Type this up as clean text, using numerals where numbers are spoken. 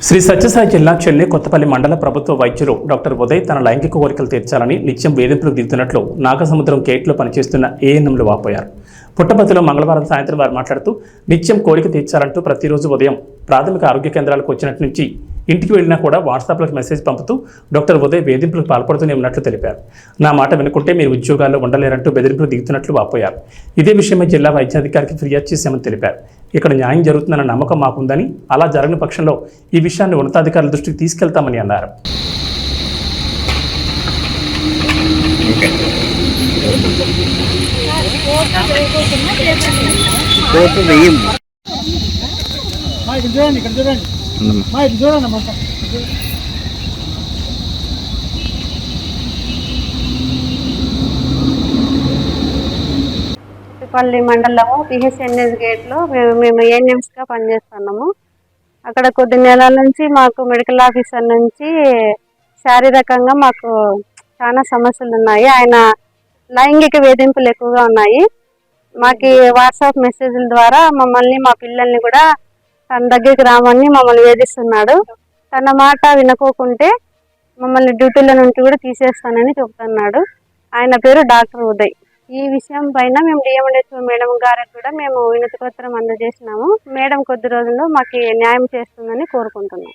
శ్రీ సత్యసాయి జిల్లా చెన్నై కొత్తపల్లి మండల ప్రభుత్వ వైద్యులు డాక్టర్ ఉదయ్ తన లైంగిక కోరికలు తీర్చాలని నిత్యం వేధింపులకు దిగుతున్నట్లు నాగసముద్రం గేట్లో పనిచేస్తున్న ఏఎన్ఎంలు వాపోయారు. పుట్టపర్తిలో మంగళవారం సాయంత్రం వారు మాట్లాడుతూ నిత్యం కోరిక తీర్చాలంటూ ప్రతిరోజు ఉదయం ప్రాథమిక ఆరోగ్య కేంద్రాలకు వచ్చినట్టు నుంచి ఇంటికి వెళ్ళినా కూడా వాట్సాప్లకు మెసేజ్ పంపుతూ డాక్టర్ ఉదయ్ వేధింపులకు పాల్పడుతూనే ఉన్నట్లు తెలిపారు. నా మాట వినుకుంటే మీరు ఉద్యోగాల్లో ఉండలేరంటూ బెదిరింపులు దిగుతున్నట్లు వాపోయారు. ఇదే విషయమై జిల్లా వైద్యాధికారికి ఫిర్యాదు చేశామని తెలిపారు. ఇక్కడ న్యాయం జరుగుతుందన్న నమ్మకం మాకుందని, అలా జరగని పక్షంలో ఈ విషయాన్ని ఉన్నతాధికారుల దృష్టికి తీసుకెళ్తామని అన్నారు. పల్లి మండలము పిహెచ్ఎన్ఎస్ గేట్లో మేము ఏఎన్ఎంస్గా పనిచేస్తున్నాము. అక్కడ కొద్ది నెలల నుంచి మాకు మెడికల్ ఆఫీసర్ నుంచి శారీరకంగా మాకు చాలా సమస్యలు ఉన్నాయి. ఆయన లైంగిక వేధింపులు ఎక్కువగా ఉన్నాయి. మాకు వాట్సాప్ మెసేజ్ల ద్వారా మమ్మల్ని మా పిల్లల్ని కూడా తన దగ్గరికి రామని మమ్మల్ని వేధిస్తున్నాడు. తన మాట వినుకోకుంటే మమ్మల్ని డ్యూటీల నుంచి కూడా తీసేస్తానని చెప్తున్నాడు. ఆయన పేరు డాక్టర్ ఉదయ్. ఈ విషయం పైన మేము డిఎండిహెచ్ఓ మేడం గారికి కూడా మేము వినతి పత్రం అందజేసినాము. మేడం కొద్ది రోజుల్లో మాకు న్యాయం చేస్తుందని కోరుకుంటున్నాం.